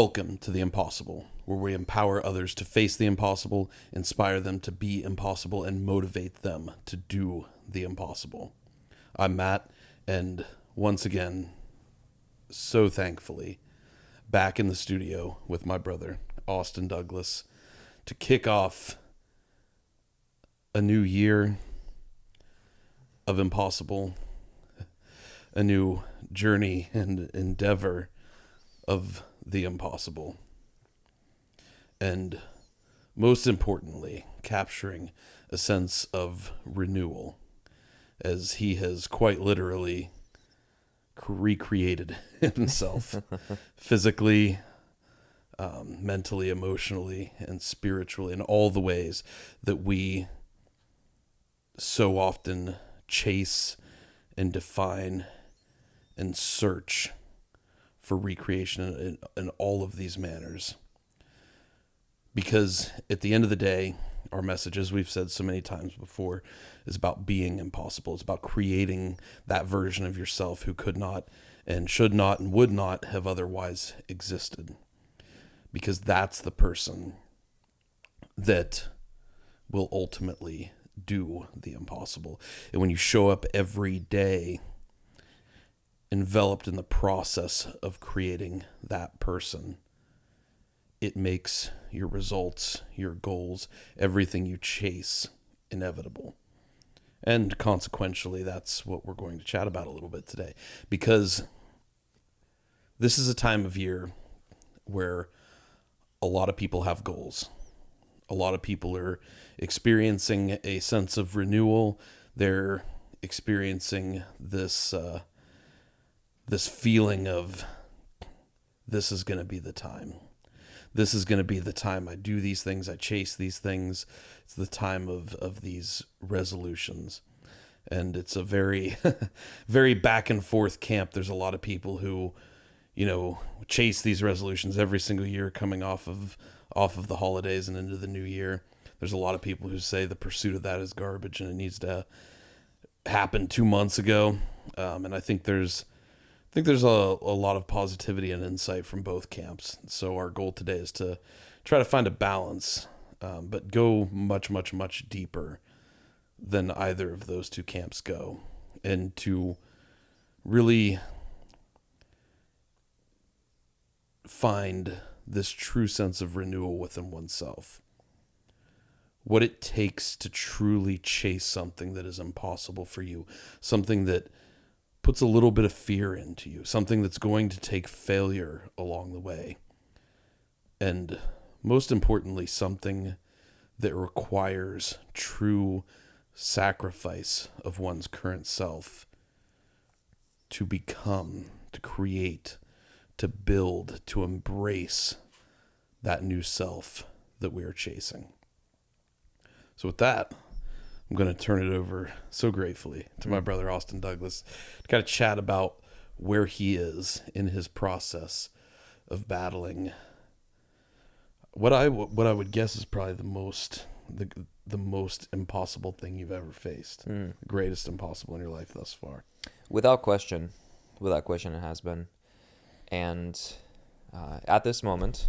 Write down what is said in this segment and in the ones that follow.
Welcome to the impossible, where we empower others to face the impossible, inspire them to be impossible, and motivate them to do the impossible. I'm Matt, and once again, so thankfully, back in the studio with my brother, Austin Douglas, to kick off a new year of impossible, a new journey and endeavor of the impossible, and most importantly, capturing a sense of renewal, as he has quite literally recreated himself physically, mentally, emotionally, and spiritually, in all the ways that we so often chase and define and search for recreation in all of these manners. Because at the end of the day, our message, as we've said so many times before, is about being impossible. It's about creating that version of yourself who could not and should not and would not have otherwise existed. Because that's the person that will ultimately do the impossible. And when you show up every day enveloped in the process of creating that person, it makes your results, your goals, everything you chase inevitable. And consequentially, that's what we're going to chat about a little bit today, because this is a time of year where a lot of people have goals. A lot of people are experiencing a sense of renewal. They're experiencing this feeling of, this is going to be the time. This is going to be the time I do these things, I chase these things. It's the time of these resolutions. And it's a very, very back and forth camp. There's a lot of people who, chase these resolutions every single year coming off of the holidays and into the new year. There's a lot of people who say the pursuit of that is garbage and it needs to happen 2 months ago. And I think there's a lot of positivity and insight from both camps. So our goal today is to try to find a balance, but go much, much, much deeper than either of those two camps go, and to really find this true sense of renewal within oneself. What it takes to truly chase something that is impossible for you, something that puts a little bit of fear into you, something that's going to take failure along the way. And most importantly, something that requires true sacrifice of one's current self to become, to create, to build, to embrace that new self that we are chasing. So with that, I'm going to turn it over so gratefully to my brother, Austin Douglas, to kind of chat about where he is in his process of battling what I would guess is probably the most impossible thing you've ever faced. The greatest impossible in your life thus far. Without question it has been. And at this moment,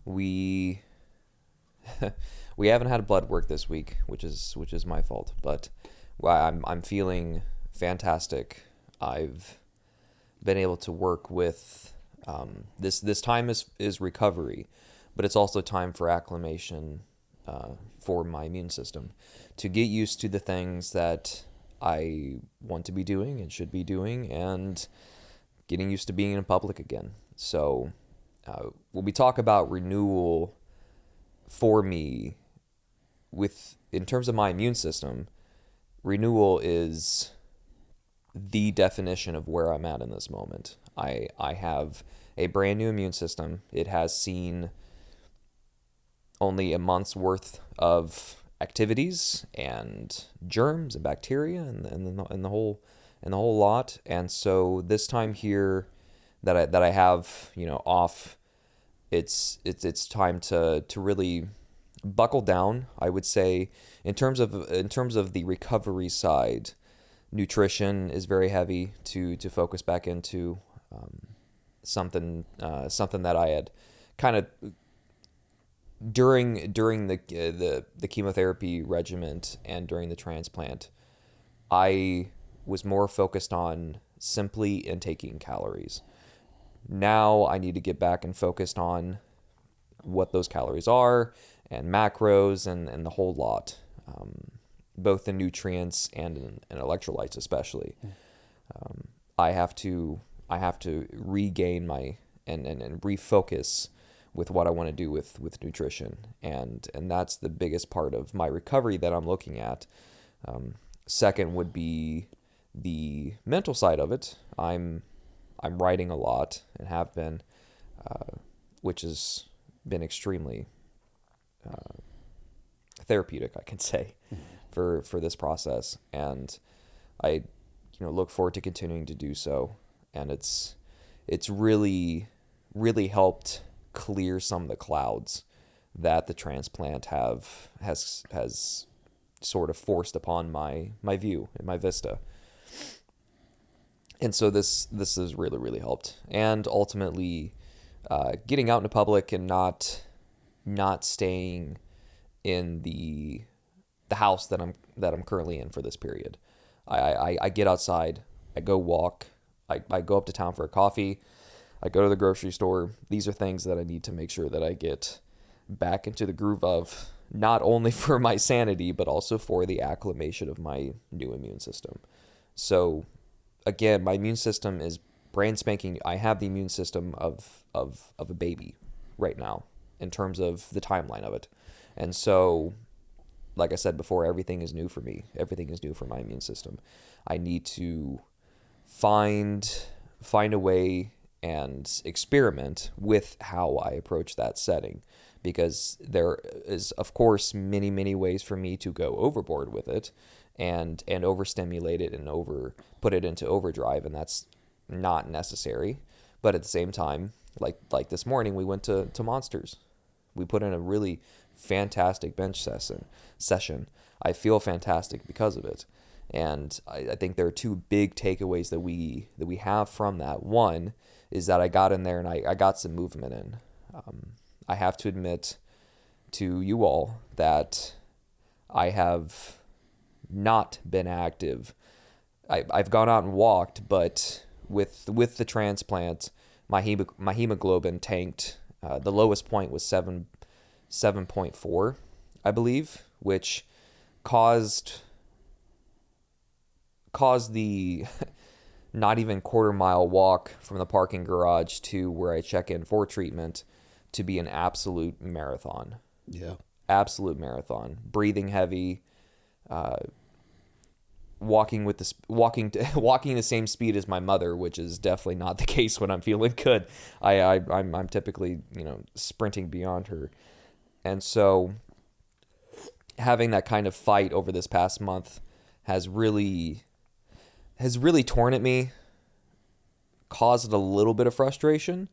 we haven't had blood work this week, which is my fault. But I'm feeling fantastic. I've been able to work with this time is recovery, but it's also time for acclimation for my immune system to get used to the things that I want to be doing and should be doing, and getting used to being in public again. So when we talk about renewal, for me, in terms of my immune system, renewal is the definition of where I'm at in this moment. I have a brand new immune system. It has seen only a month's worth of activities and germs and bacteria and the whole lot. And so this time here that I have off, it's time to really buckle down. I would say in terms of the recovery side, nutrition is very heavy to focus back into. something that I had kind of during the chemotherapy regimen and during the transplant, I was more focused on simply intaking calories. Now I need to get back and focused on what those calories are and macros and the whole lot, both the nutrients and electrolytes especially. I have to regain my and refocus with what I want to do with nutrition, and that's the biggest part of my recovery that I'm looking at. Second would be the mental side of it. I'm writing a lot and have been, which has been extremely therapeutic, I can say, for this process, and I look forward to continuing to do so. And it's really helped clear some of the clouds that the transplant has sort of forced upon my view and my vista. And so this has really helped. And ultimately, getting out into public and not staying in the house that I'm currently in for this period. I get outside, I go walk, I go up to town for a coffee, I go to the grocery store. These are things that I need to make sure that I get back into the groove of, not only for my sanity, but also for the acclimation of my new immune system. So again, my immune system is brand spanking. I have the immune system of a baby right now in terms of the timeline of it. And so, like I said before, everything is new for me. Everything is new for my immune system. I need to find a way and experiment with how I approach that setting, because there is, of course, many ways for me to go overboard with it and overstimulate it and put it into overdrive, and that's not necessary. But at the same time, like this morning, we went to Monsters. We put in a really fantastic bench session. I feel fantastic because of it. And I think there are two big takeaways that we have from that. One is that I got in there and I got some movement in. I have to admit to you all that I have not been active. I've gone out and walked, but with the transplant, my hemoglobin tanked. The lowest point was 7.4, I believe, which caused the not even quarter-mile walk from the parking garage to where I check in for treatment to be an absolute marathon. Yeah. Absolute marathon. Breathing heavy, walking the same speed as my mother, which is definitely not the case when I'm feeling good. I'm typically, sprinting beyond her. And so having that kind of fight over this past month has really torn at me, caused a little bit of frustration,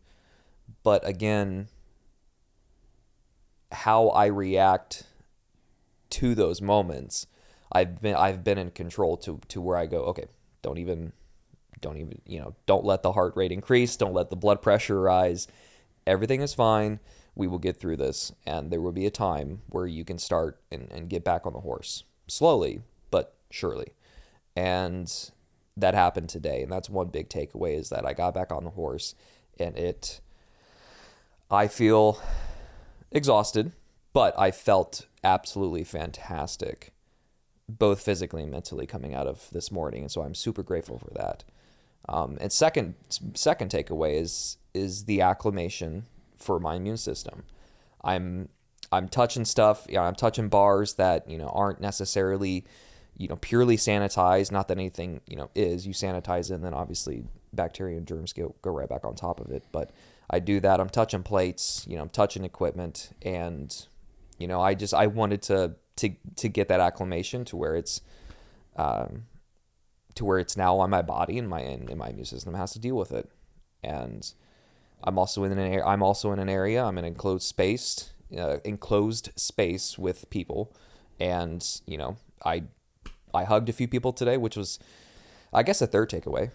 but again, how I react to those moments, I've been in control to where I go, okay, don't even, don't let the heart rate increase, don't let the blood pressure rise. Everything is fine. We will get through this, and there will be a time where you can start and get back on the horse, slowly but surely. And that happened today, and that's one big takeaway, is that I got back on the horse, and I feel exhausted, but I felt absolutely fantastic, both physically and mentally, coming out of this morning, and so I'm super grateful for that. And second takeaway is the acclimation for my immune system. I'm touching stuff. I'm touching bars that aren't necessarily purely sanitized. Not that anything is. You sanitize it, and then obviously bacteria and germs go right back on top of it. But I do that. I'm touching plates. I'm touching equipment, and I wanted to get that acclimation to where it's now on my body, and my immune system has to deal with it. And I'm also in an area. I'm in an enclosed space with people, and I hugged a few people today, which was, I guess, a third takeaway.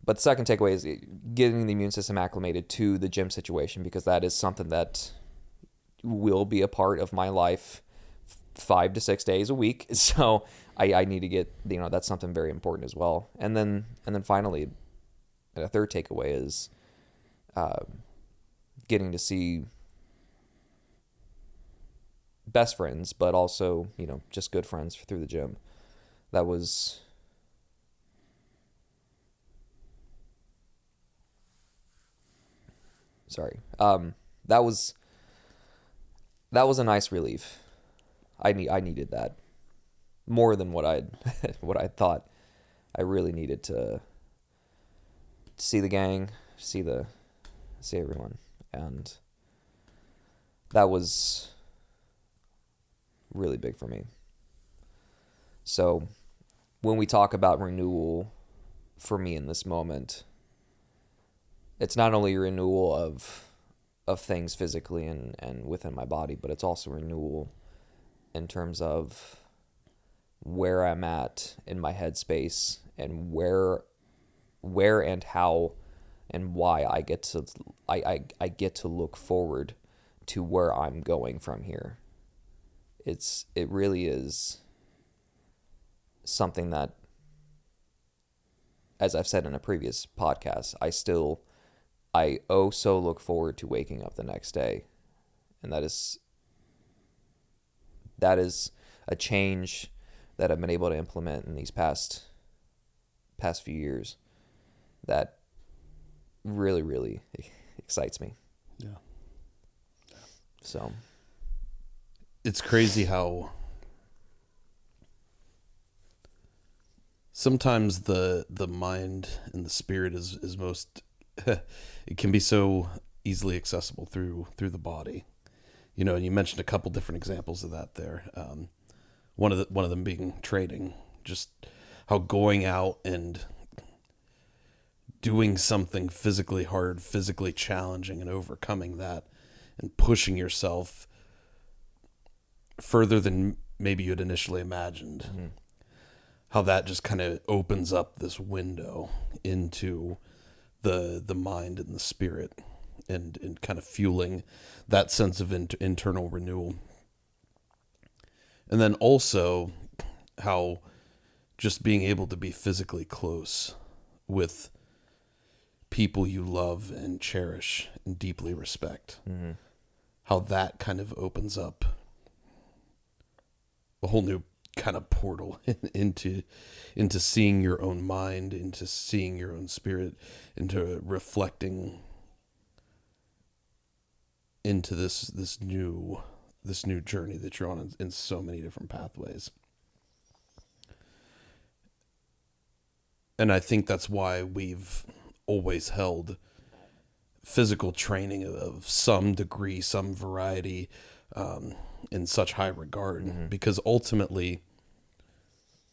But the second takeaway is getting the immune system acclimated to the gym situation, because that is something that will be a part of my life 5 to 6 days a week. So I need to get, that's something very important as well. And then finally, a third takeaway is getting to see best friends, but also, just good friends through the gym. That was that was a nice relief. I needed that more than what I thought. I really needed to see the gang, see everyone, and that was really big for me. So when we talk about renewal for me in this moment, it's not only a renewal of things physically and within my body, but it's also renewal in terms of where I'm at in my headspace, and where and how and why I get to look forward to where I'm going from here. It really is something that, as I've said in a previous podcast, I so look forward to waking up the next day. And that is a change that I've been able to implement in these past few years that really, really excites me. Yeah. So it's crazy how sometimes the mind and the spirit is most it can be so easily accessible through the body, and you mentioned a couple different examples of that there. One of them being trading, just how going out and doing something physically hard, physically challenging, and overcoming that and pushing yourself further than maybe you'd initially imagined. Mm-hmm. How that just kind of opens up this window into the mind and the spirit, and kind of fueling that sense of internal renewal. And then also how just being able to be physically close with people you love and cherish and deeply respect, mm-hmm. how that kind of opens up a whole new kind of portal into seeing your own mind, into seeing your own spirit, into reflecting into this new journey that you're on in so many different pathways. And I think that's why we've always held physical training of some degree, some variety, in such high regard, mm-hmm. because ultimately,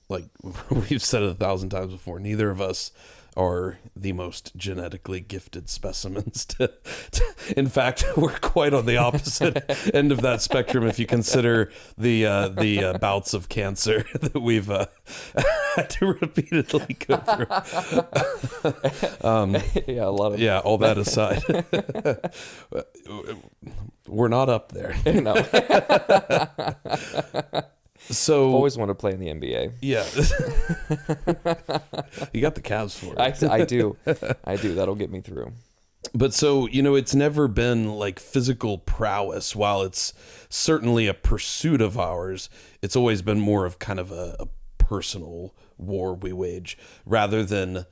like we've said it 1,000 times before, neither of us are the most genetically gifted specimens. In fact, we're quite on the opposite end of that spectrum if you consider the bouts of cancer that we've had to repeatedly go through. Yeah, a lot of all that aside, we're not up there. No. So I've always wanted to play in the NBA. Yeah. You got the Cavs for it. I do. That'll get me through. But so, it's never been like physical prowess. While it's certainly a pursuit of ours, it's always been more of kind of a personal war we wage, rather than,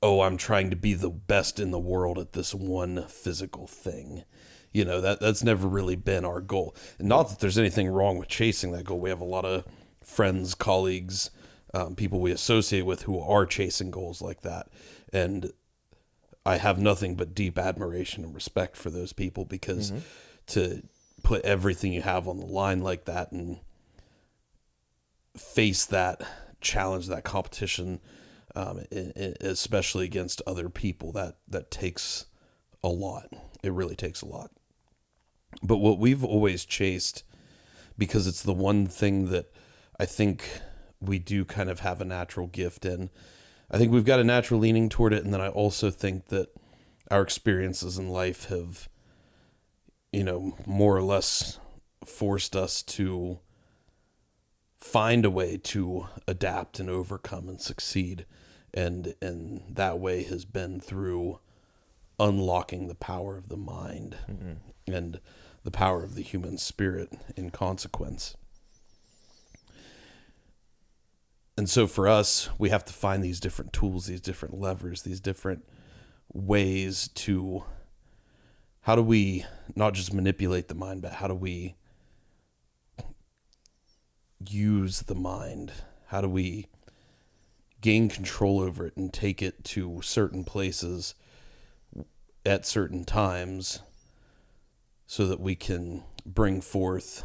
I'm trying to be the best in the world at this one physical thing. That's never really been our goal. And not that there's anything wrong with chasing that goal. We have a lot of friends, colleagues, people we associate with who are chasing goals like that. And I have nothing but deep admiration and respect for those people, because mm-hmm. to put everything you have on the line like that and face that challenge, that competition, especially against other people, that takes a lot. It really takes a lot. But what we've always chased, because it's the one thing that I think we do kind of have a natural gift in, I think we've got a natural leaning toward it. And then I also think that our experiences in life have, more or less forced us to find a way to adapt and overcome and succeed. And that way has been through unlocking the power of the mind and the power of the human spirit in consequence. And so for us, we have to find these different tools, these different levers, these different ways to, how do we not just manipulate the mind, but how do we use the mind? How do we gain control over it and take it to certain places at certain times so that we can bring forth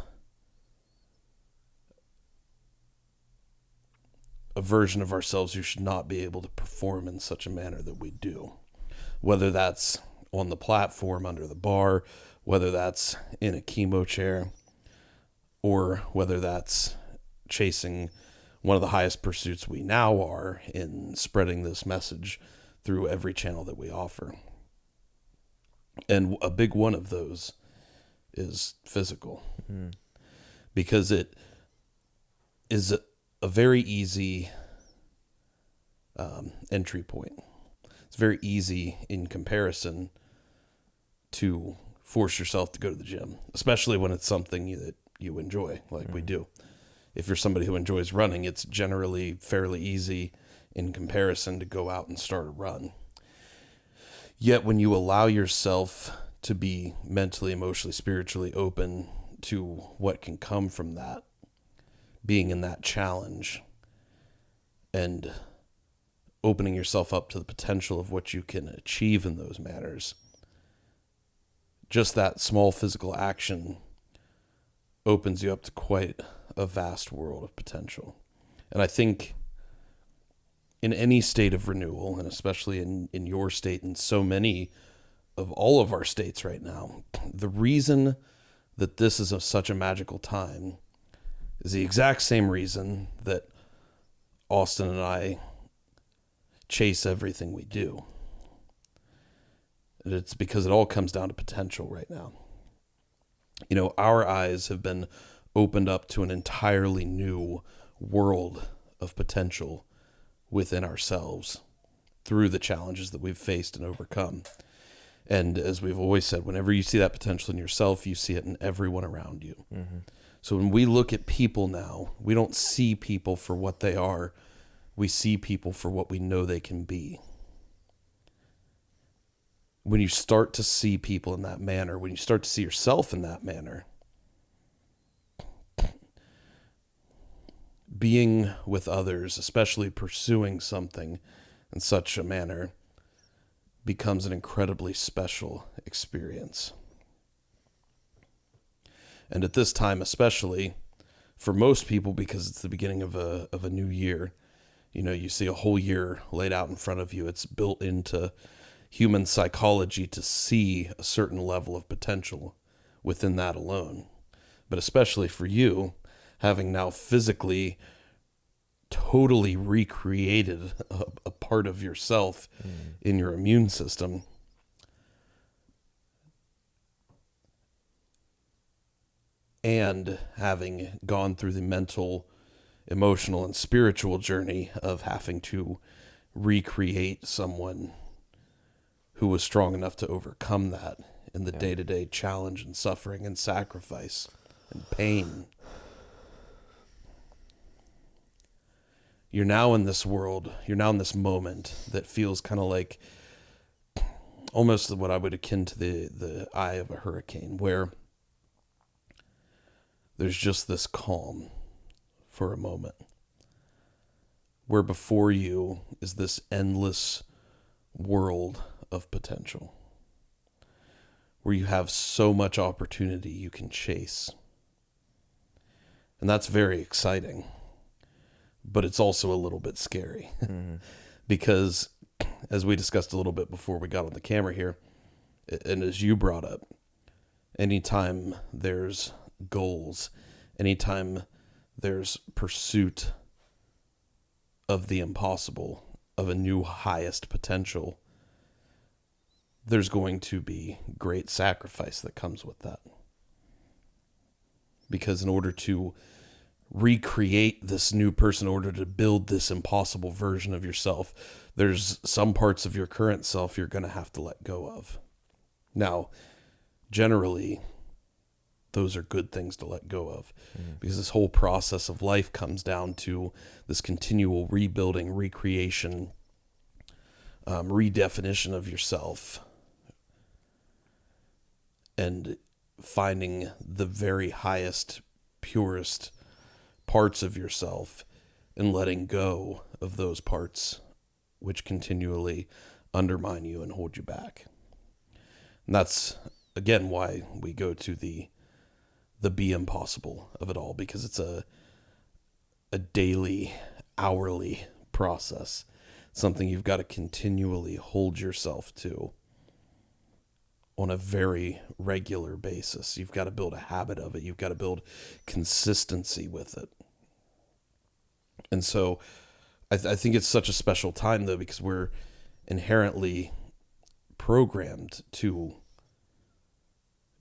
a version of ourselves who should not be able to perform in such a manner that we do. Whether that's on the platform under the bar, whether that's in a chemo chair, or whether that's chasing one of the highest pursuits we now are in spreading this message through every channel that we offer. And a big one of those is physical, because it is a very easy entry point. It's very easy in comparison to force yourself to go to the gym, especially when it's something that you enjoy, like we do. If you're somebody who enjoys running, it's generally fairly easy in comparison to go out and start a run. Yet when you allow yourself to be mentally, emotionally, spiritually open to what can come from that, being in that challenge and opening yourself up to the potential of what you can achieve in those manners, just that small physical action opens you up to quite a vast world of potential. And I think in any state of renewal, and especially in your state and so many of all of our states right now, the reason that this is such a magical time is the exact same reason that Austin and I chase everything we do. And it's because it all comes down to potential right now. Our eyes have been opened up to an entirely new world of potential within ourselves through the challenges that we've faced and overcome. And as we've always said, whenever you see that potential in yourself, you see it in everyone around you. So when we look at people now, we don't see people for what they are. We see people for what we know they can be. When you start to see people in that manner, when you start to see yourself in that manner, being with others, especially pursuing something in such a manner, becomes an incredibly special experience. And at this time, especially for most people, because it's the beginning of a new year, you see a whole year laid out in front of you. It's built into human psychology to see a certain level of potential within that alone. But especially for you, having now physically totally recreated a part of yourself in your immune system, and having gone through the mental, emotional, and spiritual journey of having to recreate someone who was strong enough to overcome that in the day-to-day challenge and suffering and sacrifice and pain. You're now in this world, you're now in this moment that feels kind of like almost what I would akin to the eye of a hurricane, where there's just this calm for a moment, where before you is this endless world of potential, where you have so much opportunity you can chase. And that's very exciting, but it's also a little bit scary because, as we discussed a little bit before we got on the camera here, and as you brought up, anytime there's goals, anytime there's pursuit of the impossible, of a new highest potential, there's going to be great sacrifice that comes with that. Because in order to recreate this new person, in order to build this impossible version of yourself, there's some parts of your current self you're going to have to let go of. Now, generally, those are good things to let go of, because this whole process of life comes down to this continual rebuilding, recreation, redefinition of yourself, and finding the very highest, purest parts of yourself and letting go of those parts which continually undermine you and hold you back. And that's, again, why we go to the be impossible of it all, because it's a daily, hourly process. Something you've got to continually hold yourself to on a very regular basis. You've got to build a habit of it. You've got to build consistency with it. And so I think it's such a special time, though, because we're inherently programmed to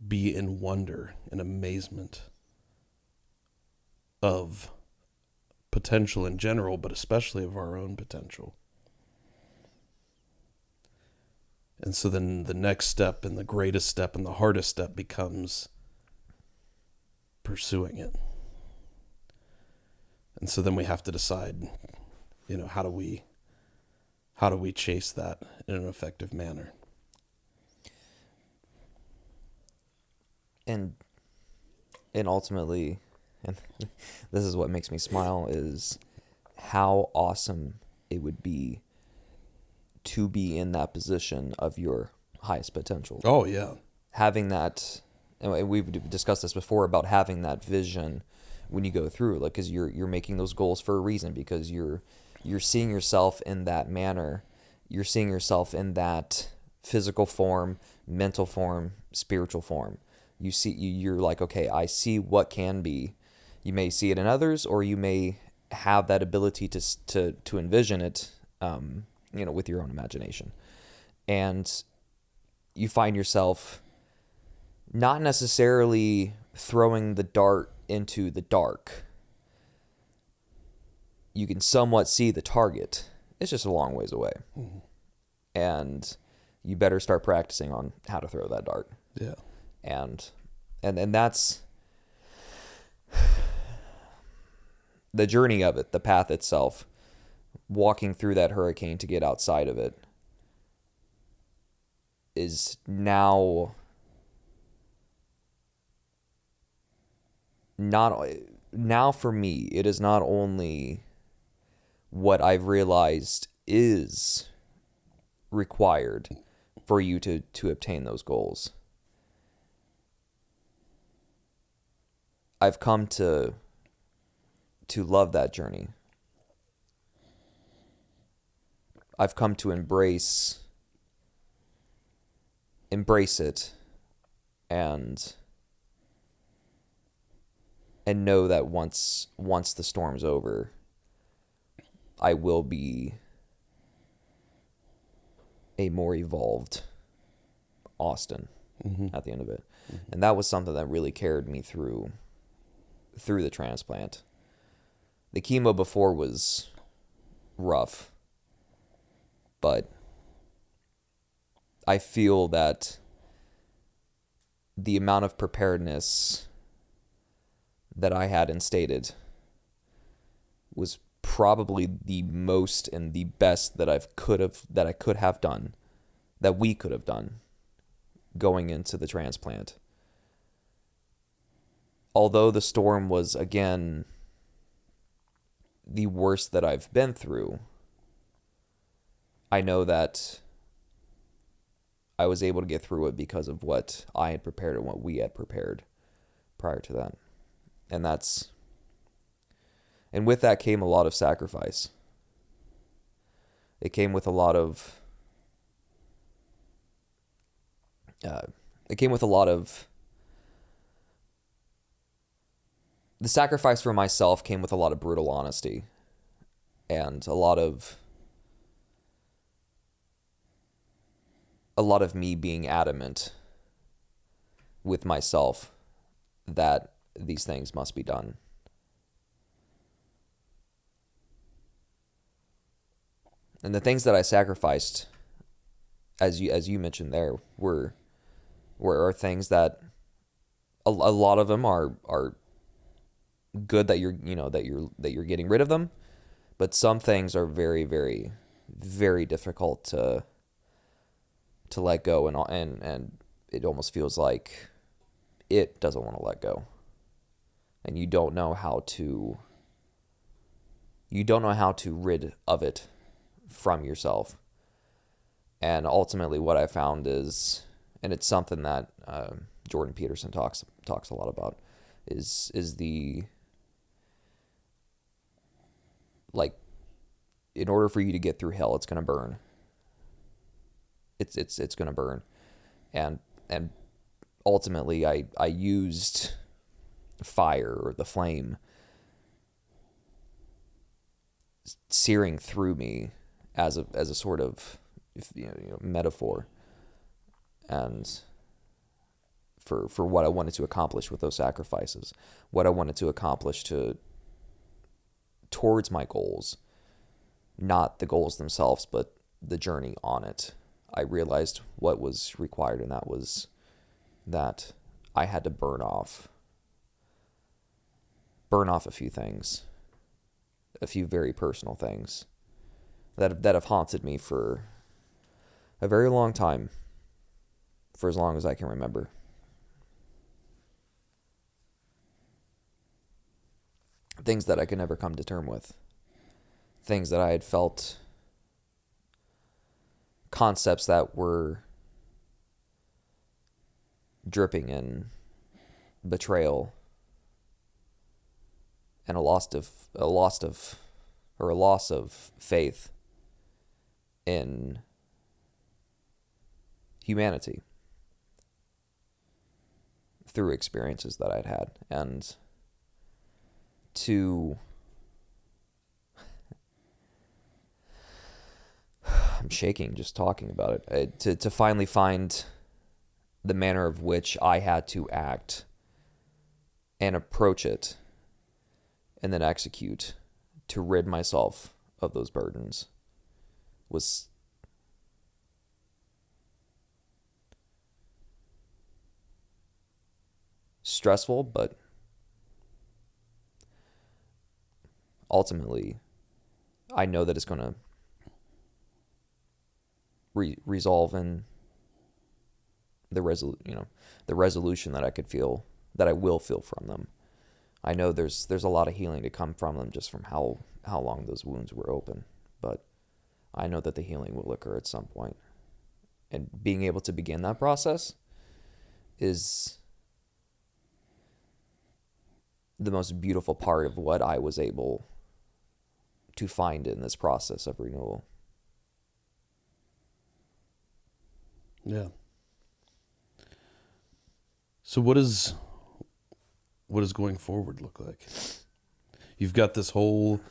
be in wonder and amazement of potential in general, but especially of our own potential. And so then the next step and the greatest step and the hardest step becomes pursuing it. And so then we have to decide, how do we chase that in an effective manner? And ultimately, and this is what makes me smile, is how awesome it would be to be in that position of your highest potential. Oh, yeah. Having that, and we've discussed this before, about having that vision when you go through, like, because you're making those goals for a reason, because you're seeing yourself in that manner. You're seeing yourself in that physical form, mental form, spiritual form. You're like, okay, I see what can be. You may see it in others, or you may have that ability to envision it, with your own imagination. And you find yourself not necessarily throwing the dart into the dark. You can somewhat see the target. It's just a long ways away. Mm-hmm. And you better start practicing on how to throw that dart. Yeah. And that's the journey of it, the path itself, walking through that hurricane to get outside of it, is now for me, it is not only what I've realized is required for you to obtain those goals. I've come to love that journey. I've come to embrace it and know that once the storm's over, I will be a more evolved Austin at the end of it. Mm-hmm. And that was something that really carried me through the transplant. The chemo before was rough, but I feel that the amount of preparedness that I had instated was probably the most and the best that I could have done, that we could have done going into the transplant. Although the storm was, again, the worst that I've been through, I know that I was able to get through it because of what I had prepared and what we had prepared prior to that. And with that came a lot of sacrifice. It came with a lot of the sacrifice for myself came with a lot of brutal honesty and a lot of a lot of me being adamant with myself that these things must be done. And the things that I sacrificed, as you mentioned there, are things that a lot of them are good that you're getting rid of them, but some things are very, very, very difficult to let go, and it almost feels like it doesn't want to let go, and you don't know how to rid of it from yourself. And ultimately what I found is, and it's something that Jordan Peterson talks a lot about, is the, like, in order for you to get through hell, it's going to burn. It's going to burn. And ultimately I used fire, or the flame, searing through me as a sort of metaphor, and for what I wanted to accomplish with those sacrifices, what I wanted to accomplish towards my goals, not the goals themselves, but the journey on it. I realized what was required, and that was that I had to burn off a few things, a few very personal things that have haunted me for a very long time, for as long as I can remember. Things that I could never come to terms with. Things that I had felt, concepts that were dripping in betrayal and a loss of faith in humanity through experiences that I'd had. And I'm shaking just talking about it. To finally find the manner of which I had to act and approach it and then execute to rid myself of those burdens was stressful, but ultimately I know that it's going to resolve in the resolution that I could feel, that I will feel from them. I know there's a lot of healing to come from them, just from how long those wounds were open, but I know that the healing will occur at some point. And being able to begin that process is the most beautiful part of what I was able to find in this process of renewal. Yeah. So what does going forward look like? You've got this whole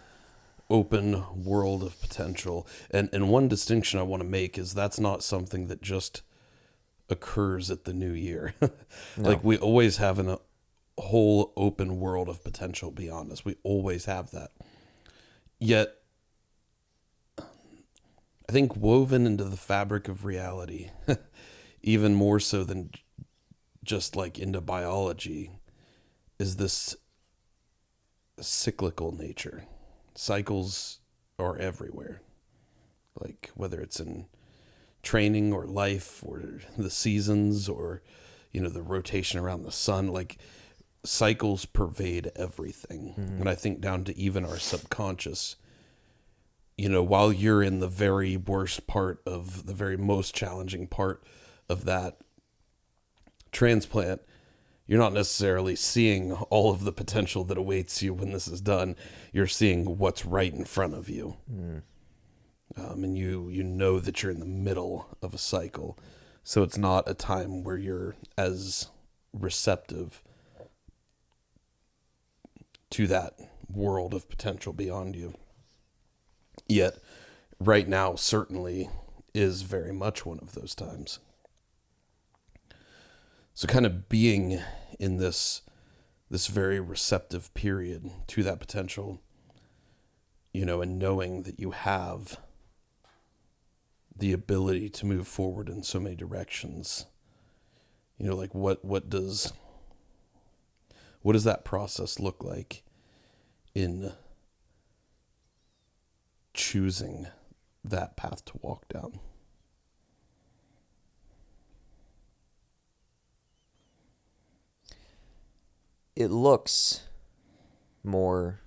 open world of potential, and one distinction I want to make is that's not something that just occurs at the new year. No. Like, we always have a whole open world of potential beyond us. We always have that. Yet, I think woven into the fabric of reality, even more so than just like into biology, is this cyclical nature. Cycles are everywhere. Like, whether it's in training or life or the seasons or, the rotation around the sun, like, cycles pervade everything. Mm-hmm. And I think down to even our subconscious. While you're in the very worst part of the very most challenging part of that transplant, you're not necessarily seeing all of the potential that awaits you when this is done. You're seeing what's right in front of you. Mm. And you know that you're in the middle of a cycle. So it's not a time where you're as receptive to that world of potential beyond you. Yet, right now, certainly, is very much one of those times. So kind of being in this very receptive period to that potential, and knowing that you have the ability to move forward in so many directions. Like what does that process look like in choosing that path to walk down? It looks more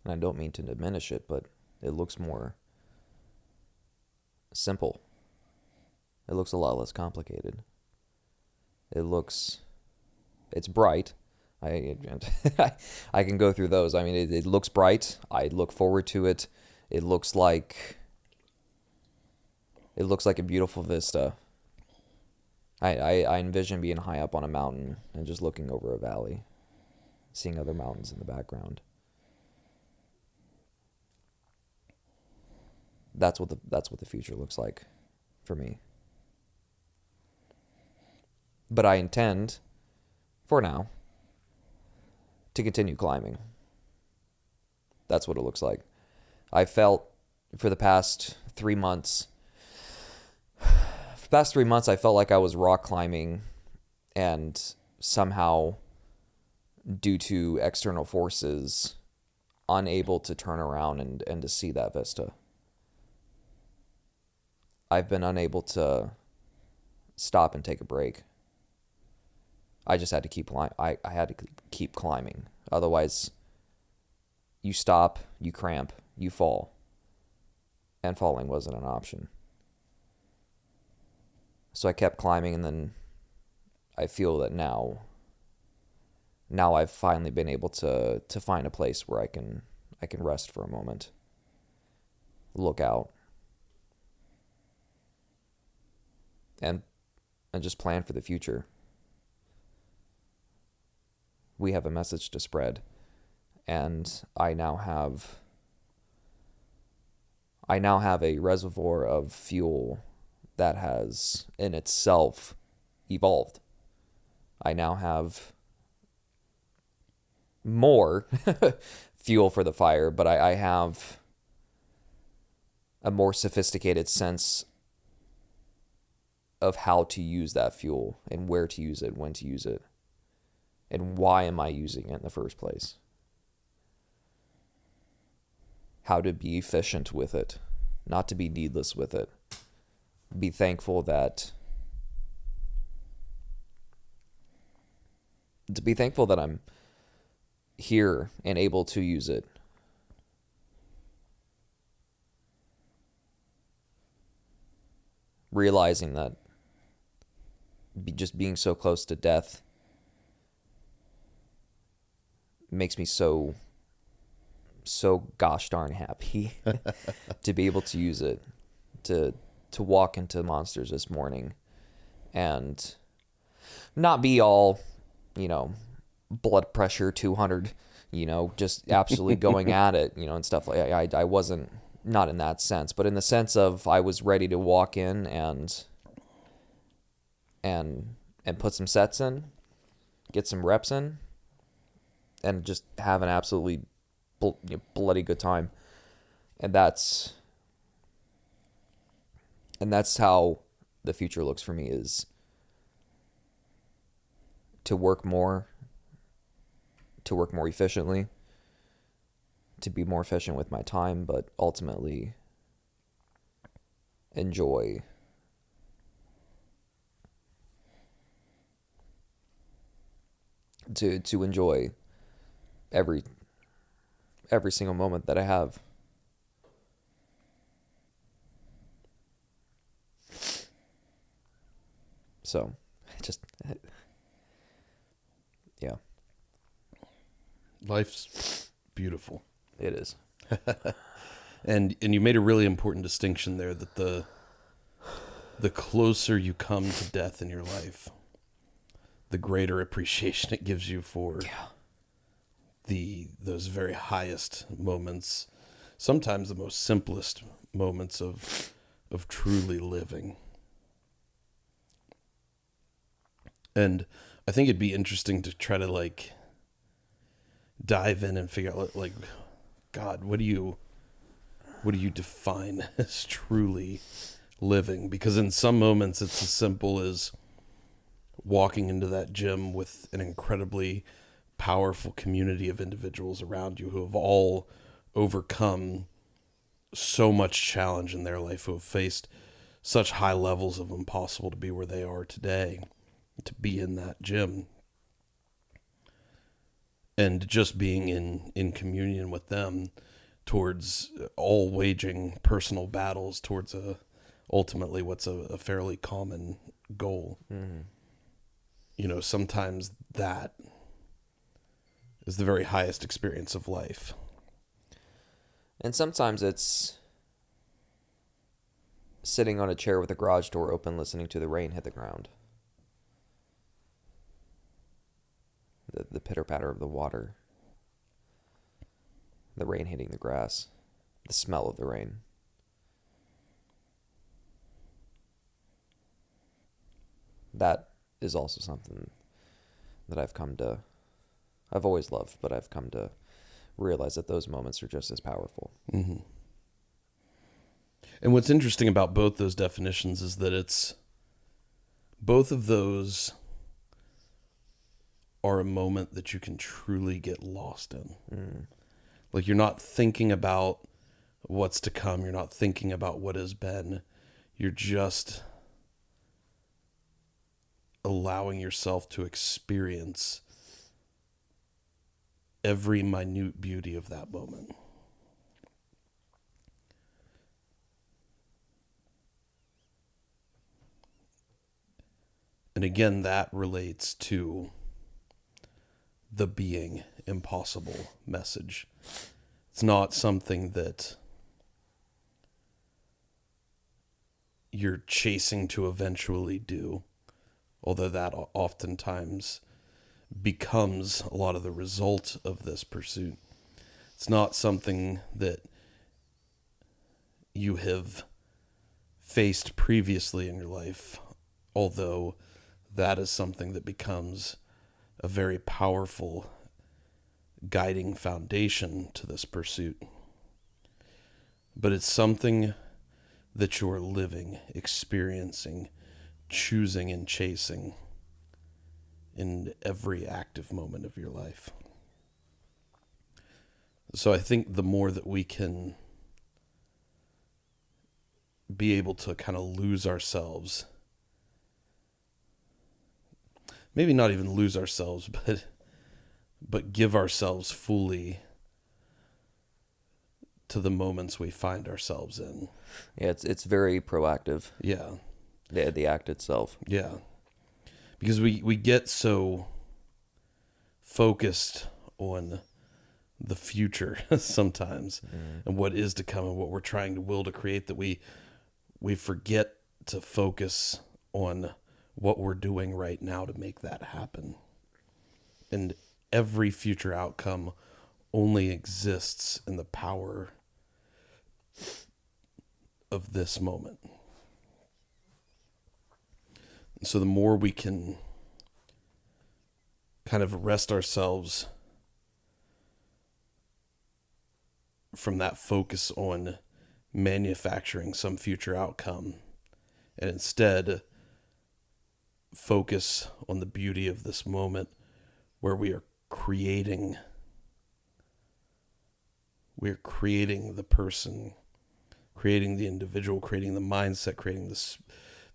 and I don't mean to diminish it, but it looks more simple. It looks a lot less complicated. It's bright. I I can go through those. I mean, it looks bright. I look forward to it. It looks like a beautiful vista. I envision being high up on a mountain and just looking over a valley, seeing other mountains in the background. That's what the future looks like for me. But I intend, for now, to continue climbing. That's what it looks like. I felt for the past 3 months, I felt like I was rock climbing, and somehow, due to external forces, unable to turn around and to see that vista. I've been unable to stop and take a break. I just had to keep I had to keep climbing. Otherwise, you stop, you cramp, you fall. And falling wasn't an option. So I kept climbing, and then I feel that now I've finally been able to find a place where I can rest for a moment. Look out. And just plan for the future. We have a message to spread, and I now have a reservoir of fuel that has in itself evolved. I now have more fuel for the fire, but I have a more sophisticated sense of how to use that fuel and where to use it, when to use it, and why am I using it in the first place. How to be efficient with it, not to be needless with it. Be thankful that I'm here and able to use it. Realizing that just being so close to death makes me so gosh darn happy to be able to use it, to walk into monsters this morning and not be all, blood pressure 200, just absolutely going at it, and stuff like that. I wasn't, not in that sense, but in the sense of I was ready to walk in and put some sets in, get some reps in, and just have an absolutely bloody good time. And that's how the future looks for me, is to work more efficiently, to be more efficient with my time, but ultimately enjoy to enjoy every single moment that I have. So, yeah. Life's beautiful. It is. And you made a really important distinction there, that the closer you come to death in your life, the greater appreciation it gives you for those very highest moments, sometimes the most simplest moments of truly living. And I think it'd be interesting to try to like dive in and figure out like, God, what do you define as truly living? Because in some moments it's as simple as walking into that gym with an incredibly powerful community of individuals around you who have all overcome so much challenge in their life, who have faced such high levels of impossible to be where they are today, to be in that gym. And just being in communion with them towards all waging personal battles towards ultimately what's a fairly common goal. Mm-hmm. You know, sometimes that is the very highest experience of life. And sometimes it's sitting on a chair with a garage door open, listening to the rain hit the ground. The pitter-patter of the water. The rain hitting the grass. The smell of the rain. That is also something that I've always loved, but I've come to realize that those moments are just as powerful. Mm-hmm. And what's interesting about both those definitions is that both of those are a moment that you can truly get lost in. Mm. Like, you're not thinking about what's to come. You're not thinking about what has been. You're just allowing yourself to experience every minute beauty of that moment. And again, that relates to the being impossible message. It's not something that you're chasing to eventually do, although that oftentimes becomes a lot of the result of this pursuit. It's not something that you have faced previously in your life, although that is something that becomes a very powerful guiding foundation to this pursuit. But it's something that you're living, experiencing, choosing, and chasing in every active moment of your life. So I think the more that we can be able to kind of lose ourselves, maybe not even lose ourselves, but give ourselves fully to the moments we find ourselves in. Yeah, it's very proactive. Yeah. The act itself. Yeah. Because we get so focused on the future sometimes, and what is to come and what we're trying to will to create, that we forget to focus on what we're doing right now to make that happen. And every future outcome only exists in the power of this moment. So the more we can kind of arrest ourselves from that focus on manufacturing some future outcome, and instead focus on the beauty of this moment where we are creating the person, creating the individual, creating the mindset, creating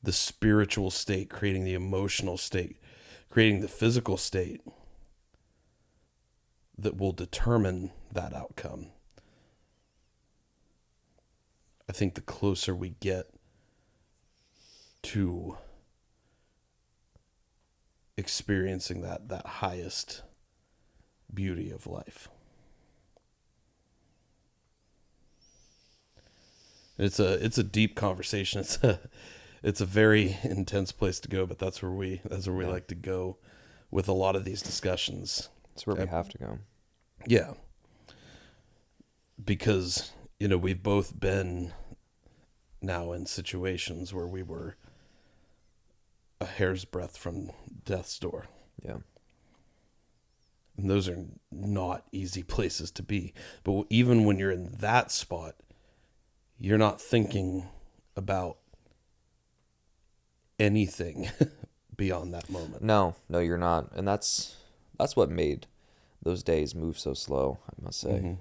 the spiritual state, creating the emotional state, creating the physical state that will determine that outcome. I think the closer we get to experiencing that highest beauty of life. It's a deep conversation. It's a very intense place to go, but that's where we like to go with a lot of these discussions. It's where we have to go. Yeah. Because, we've both been now in situations where we were a hair's breadth from death's door. Yeah. And those are not easy places to be. But even when you're in that spot, you're not thinking about anything beyond that moment. No, you're not. And that's what made those days move so slow, I must say.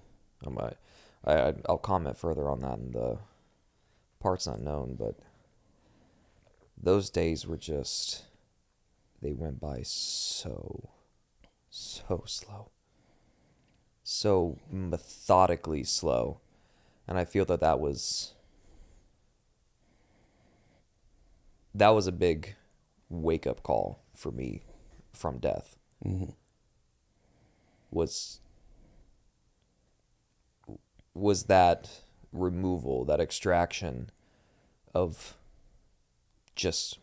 I'll comment further on that in the parts unknown, but those days were just, they went by so slow. So methodically slow. And I feel that was a big wake-up call for me from death. Mm-hmm. Was that removal, that extraction of just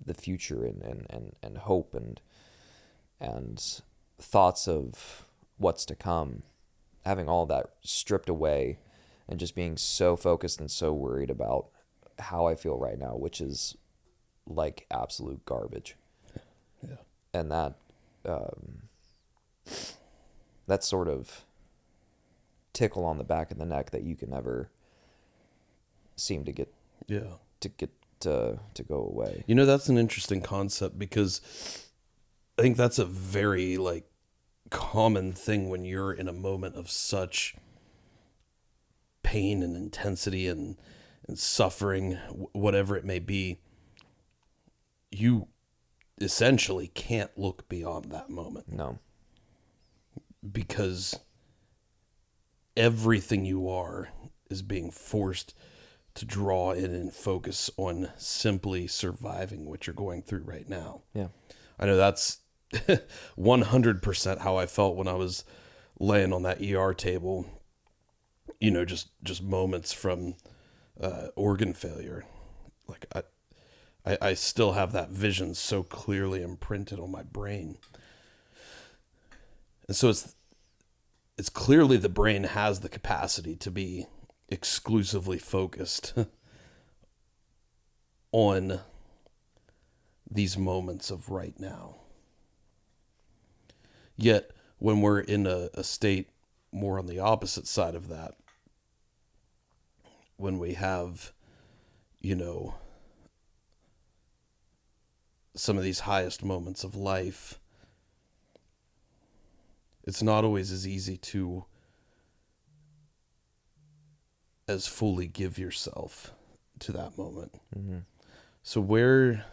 the future and hope and thoughts of what's to come, having all that stripped away and just being so focused and so worried about how I feel right now, which is like absolute garbage. Yeah. And that sort of tickle on the back of the neck that you can never seem to get to go away. That's an interesting concept, because I think that's a very common thing when you're in a moment of such pain and intensity and suffering, whatever it may be. You essentially can't look beyond that moment. No. Because everything you are is being forced to draw in and focus on simply surviving what you're going through right now. Yeah. I know that's 100% how I felt when I was laying on that ER table, just moments from organ failure. I still have that vision so clearly imprinted on my brain. And so it's clearly the brain has the capacity to be exclusively focused on these moments of right now. Yet, when we're in a state more on the opposite side of that, when we have, some of these highest moments of life, it's not always as easy to as fully give yourself to that moment. Mm-hmm. So where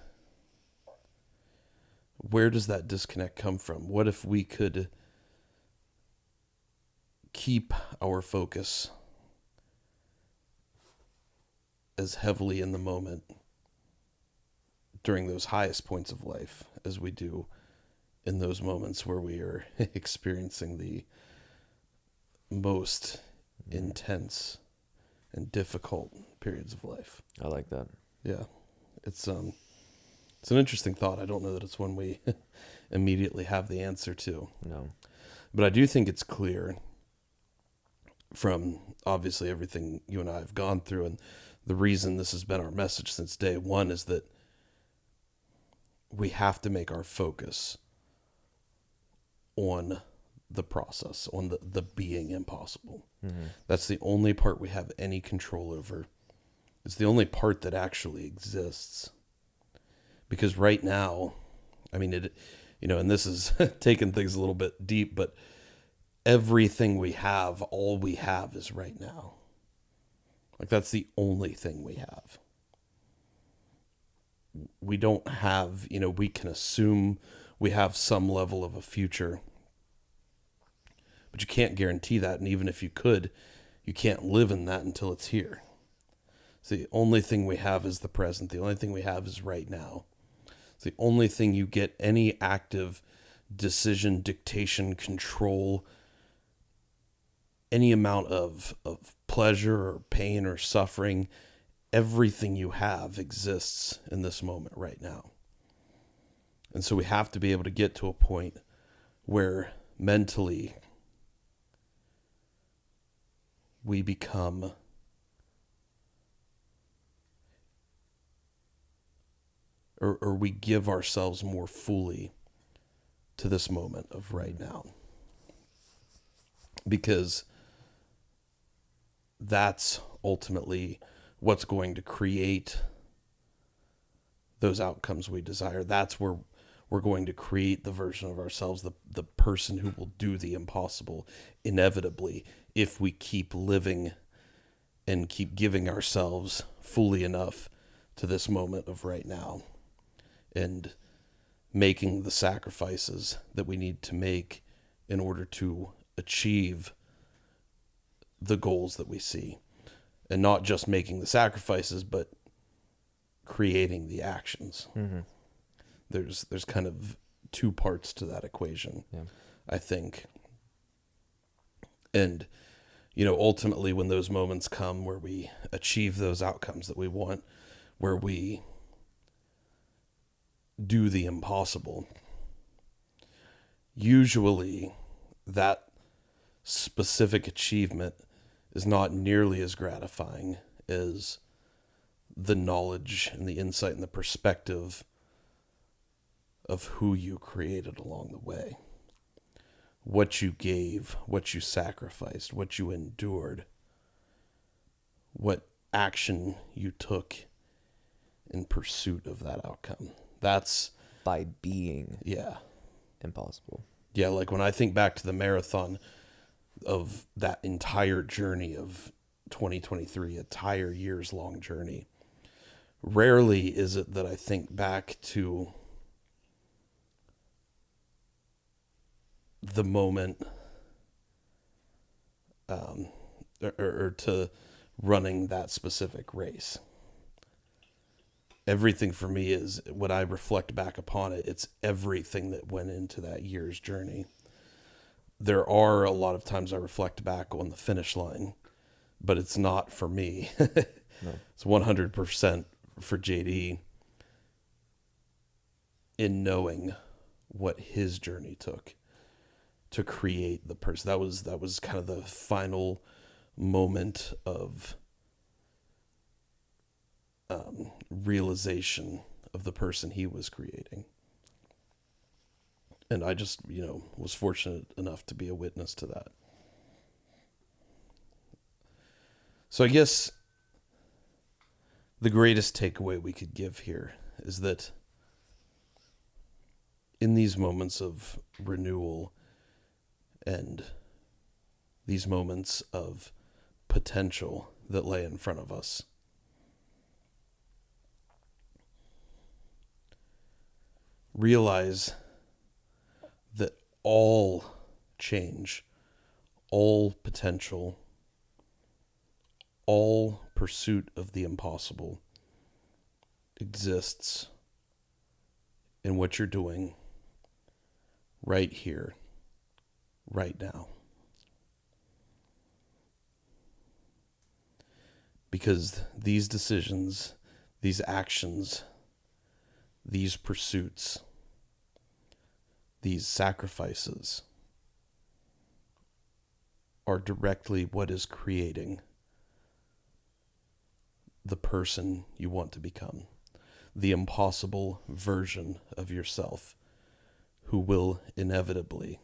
does that disconnect come from? What if we could keep our focus as heavily in the moment during those highest points of life as we do in those moments where we are experiencing the most intense and difficult periods of life? I like that. Yeah. It's an interesting thought. I don't know that it's one we immediately have the answer to. No. But I do think it's clear from obviously everything you and I have gone through, and the reason this has been our message since day one is that we have to make our focus on the process, on the being impossible. Mm-hmm. That's the only part we have any control over. It's the only part that actually exists. Because right now, I mean, and this is taking things a little bit deep, but everything we have, all we have is right now. That's the only thing we have. We don't have, we can assume we have some level of a future, but you can't guarantee that. And even if you could, you can't live in that until it's here. So the only thing we have is the present. The only thing we have is right now. It's the only thing you get any active decision, dictation, control, any amount of pleasure or pain or suffering. Everything you have exists in this moment right now. And so we have to be able to get to a point where mentally we become or we give ourselves more fully to this moment of right now. Because that's ultimately what's going to create those outcomes we desire. That's where we're going to create the version of ourselves, the person who will do the impossible inevitably, if we keep living and keep giving ourselves fully enough to this moment of right now, and making the sacrifices that we need to make in order to achieve the goals that we see. And not just making the sacrifices, but creating the actions. Mm-hmm. There's kind of two parts to that equation, Yeah. I think. And, ultimately when those moments come where we achieve those outcomes that we want, where we do the impossible, usually that specific achievement is not nearly as gratifying as the knowledge and the insight and the perspective of who you created along the way. What you gave, what you sacrificed, what you endured, what action you took in pursuit of that outcome. That's By being yeah. impossible. Yeah, like when I think back to the marathon of that entire journey of 2023, a entire year's long journey, rarely is it that I think back to the moment or to running that specific race. Everything for me is, when I reflect back upon it, it's everything that went into that year's journey. There are a lot of times I reflect back on the finish line, but it's not for me. No. It's 100% for JD in knowing what his journey took to create the person. That was kind of the final moment of realization of the person he was creating. And I just, was fortunate enough to be a witness to that. So I guess the greatest takeaway we could give here is that in these moments of renewal and these moments of potential that lay in front of us, realize that all change, all potential, all pursuit of the impossible exists in what you're doing right here, right now. Because these decisions, these actions, these pursuits, these sacrifices are directly what is creating the person you want to become, the impossible version of yourself who will inevitably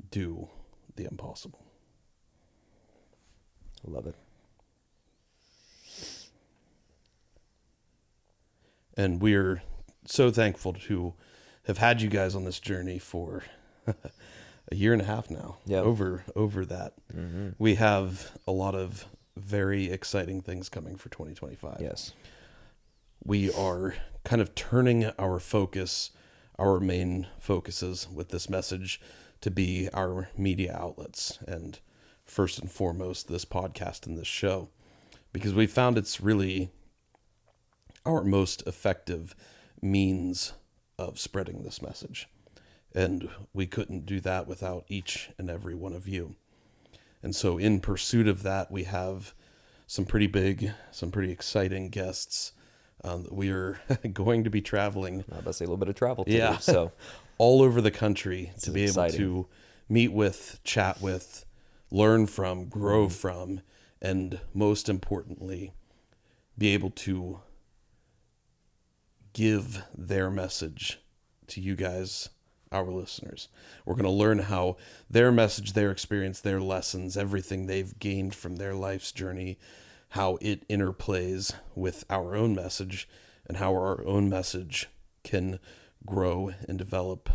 do the impossible. I love it. And we're so thankful to have had you guys on this journey for a year and a half now. Yeah. Over that. Mm-hmm. We have a lot of very exciting things coming for 2025. Yes. We are kind of turning our focus, our main focuses with this message, to be our media outlets, and first and foremost this podcast and this show, because we found it's really our most effective means of spreading this message. And we couldn't do that without each and every one of you. And so in pursuit of that, we have some pretty big, some pretty exciting guests that we are going to be traveling. I was about to say a little bit of travel too. Yeah. So all over the country to be exciting. able to meet with, chat with, learn from, grow from, and most importantly, be able to give their message to you guys, our listeners. We're going to learn how their message, their experience, their lessons, everything they've gained from their life's journey, how it interplays with our own message, and how our own message can grow and develop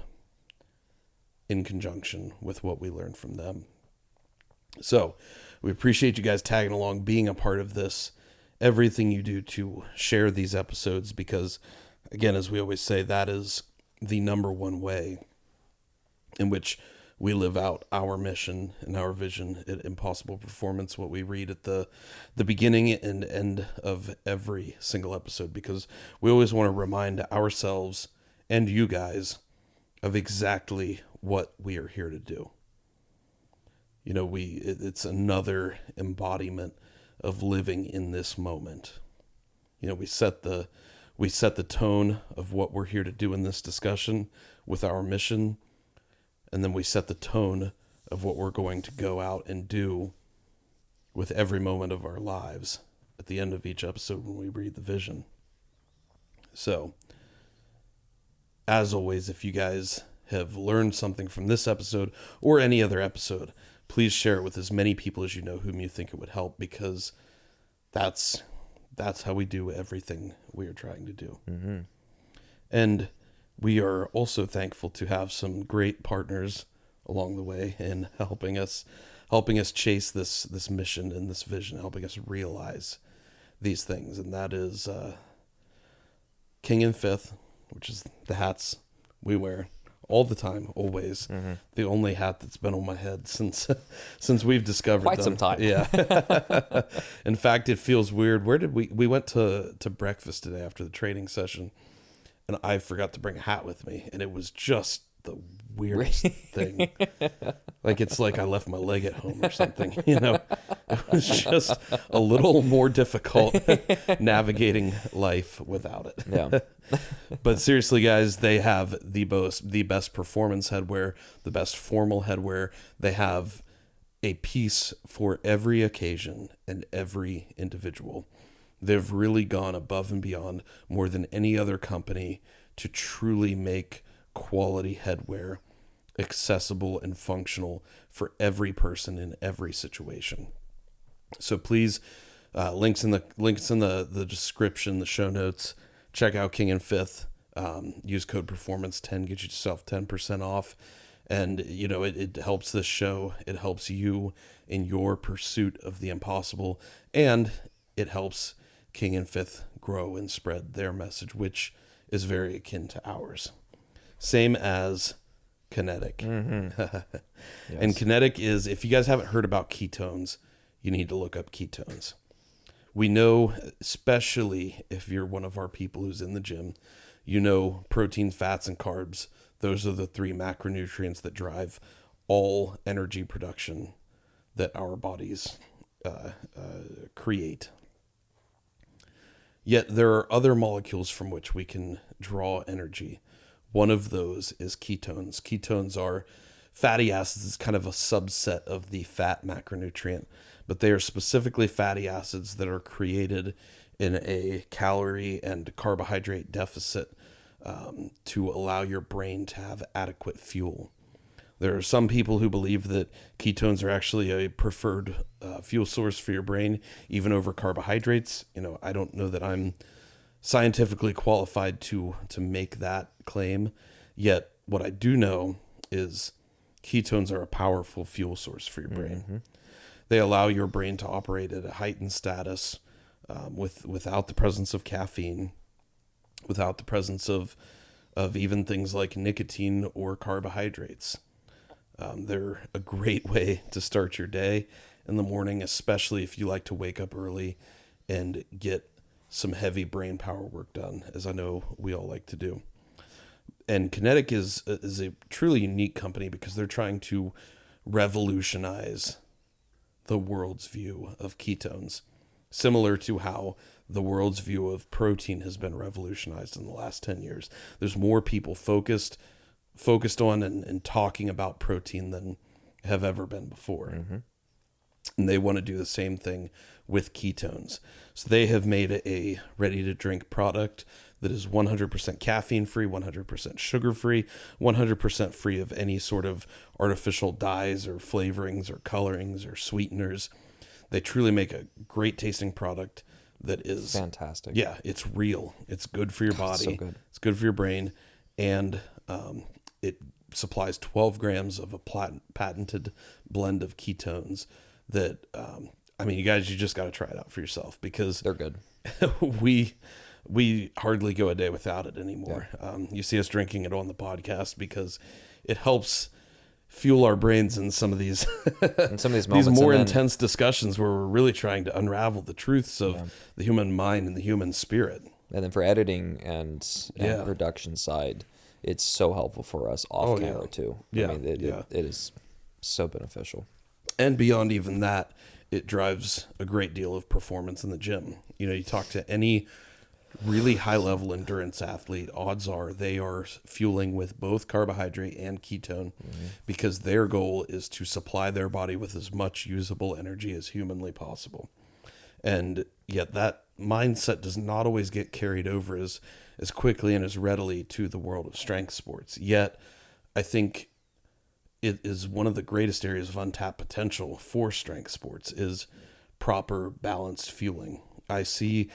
in conjunction with what we learn from them. So we appreciate you guys tagging along, being a part of this, everything you do to share these episodes, because again, as we always say, that is the number one way in which we live out our mission and our vision at Impossible Performance, what we read at the beginning and end of every single episode, because we always want to remind ourselves and you guys of exactly what we are here to do. You know, it's another embodiment of living in this moment. You know, we set the tone of what we're here to do in this discussion with our mission, and then we set the tone of what we're going to go out and do with every moment of our lives at the end of each episode when we read the vision. So, as always, if you guys have learned something from this episode or any other episode, please share it with as many people as you know whom you think it would help, because that's how we do everything we are trying to do. Mm-hmm. And we are also thankful to have some great partners along the way in helping us chase this mission and this vision, helping us realize these things. And that is King and Fifth, which is the hats we wear all the time, always. Mm-hmm. The only hat that's been on my head since we've discovered quite them. some time. Yeah. In fact, it feels weird. Where did we went to breakfast today after the training session, and I forgot to bring a hat with me, and it was just the weirdest thing. Like, it's like I left my leg at home or something, you know. It was just a little more difficult navigating life without it. Yeah. But seriously, guys, they have the best performance headwear, the best formal headwear. They have a piece for every occasion and every individual. They've really gone above and beyond, more than any other company, to truly make quality headwear accessible and functional for every person in every situation. So please, links in the description, the show notes. Check out King and Fifth. Use code Performance10, get yourself 10% off. And, you know, it helps this show. It helps you in your pursuit of the impossible. And it helps King and Fifth grow and spread their message, which is very akin to ours. Same as Kenetik. Mm-hmm. Yes. And Kenetik is, if you guys haven't heard about ketones, you need to look up ketones. We know, especially if you're one of our people who's in the gym, you know protein, fats, and carbs. Those are the three macronutrients that drive all energy production that our bodies create. Yet there are other molecules from which we can draw energy. One of those is ketones. Ketones are fatty acids. It's kind of a subset of the fat macronutrient, but they are specifically fatty acids that are created in a calorie and carbohydrate deficit to allow your brain to have adequate fuel. There are some people who believe that ketones are actually a preferred fuel source for your brain, even over carbohydrates. You know, I don't know that I'm scientifically qualified to make that claim. Yet what I do know is ketones are a powerful fuel source for your brain. Mm-hmm. They allow your brain to operate at a heightened status without the presence of caffeine, without the presence of even things like nicotine or carbohydrates. They're a great way to start your day in the morning, especially if you like to wake up early and get some heavy brain power work done, as I know we all like to do. And Kenetik is a truly unique company because they're trying to revolutionize the world's view of ketones, similar to how the world's view of protein has been revolutionized in the last 10 years. There's more people focused on and talking about protein than have ever been before. Mm-hmm. And they want to do the same thing with ketones. So they have made a ready to drink product that is 100% caffeine free, 100% sugar free, 100% free of any sort of artificial dyes or flavorings or colorings or sweeteners. They truly make a great tasting product that is fantastic. Yeah, it's real. It's good for your body. So good. It's good for your brain. And it supplies 12 grams of a patented blend of ketones that, I mean, you just got to try it out for yourself, because They're good. we hardly go a day without it anymore. Yeah. You see us drinking it on the podcast because it helps fuel our brains in some of these In some of these moments, these more intense discussions where we're really trying to unravel the truths of the human mind and the human spirit. And then for editing and production side, it's so helpful for us off camera too. Yeah. I mean, it is so beneficial. And beyond even that, it drives a great deal of performance in the gym. You talk to any really high level endurance athlete, odds are they are fueling with both carbohydrate and ketone, because their goal is to supply their body with as much usable energy as humanly possible. And yet that mindset does not always get carried over as quickly and as readily to the world of strength sports. Yet I think it is one of the greatest areas of untapped potential for strength sports is proper balanced fueling. I see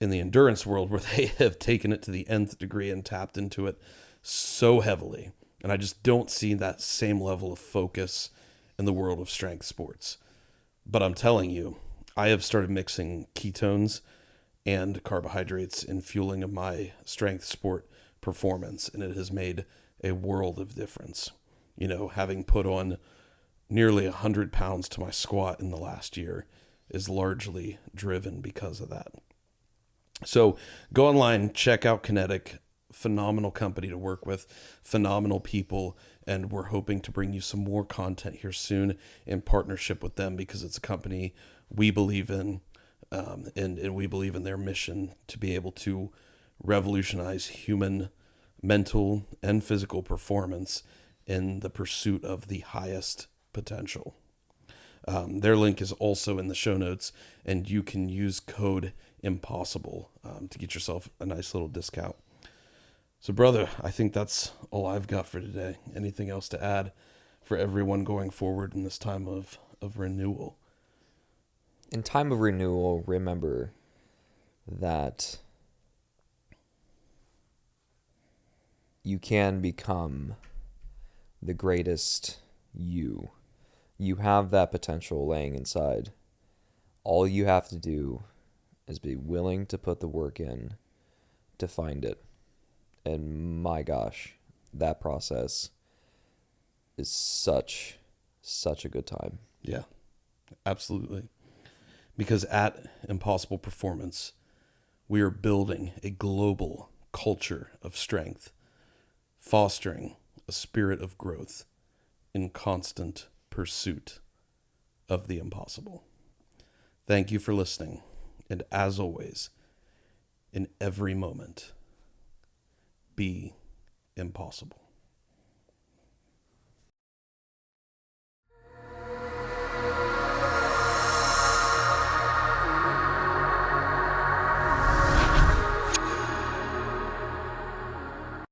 in the endurance world where they have taken it to the nth degree and tapped into it so heavily. And I just don't see that same level of focus in the world of strength sports. But I'm telling you, I have started mixing ketones and carbohydrates in fueling of my strength sport performance, and it has made a world of difference. Having put on nearly 100 pounds to my squat in the last year is largely driven because of that. So go online, check out Kenetik, phenomenal company to work with, phenomenal people, and we're hoping to bring you some more content here soon in partnership with them, because it's a company we believe in, and we believe in their mission to be able to revolutionize human mental and physical performance in the pursuit of the highest potential. Their link is also in the show notes, and you can use code impossible to get yourself a nice little discount. So, brother, I think that's all I've got for today. Anything else to add for everyone going forward in this time of renewal? In time of renewal, remember that you can become the greatest you. You have that potential laying inside. All you have to do is be willing to put the work in to find it. And my gosh, that process is such a good time. Yeah, absolutely. Because at Impossible Performance, we are building a global culture of strength, fostering a spirit of growth in constant pursuit of the impossible. Thank you for listening. And as always, in every moment, be impossible.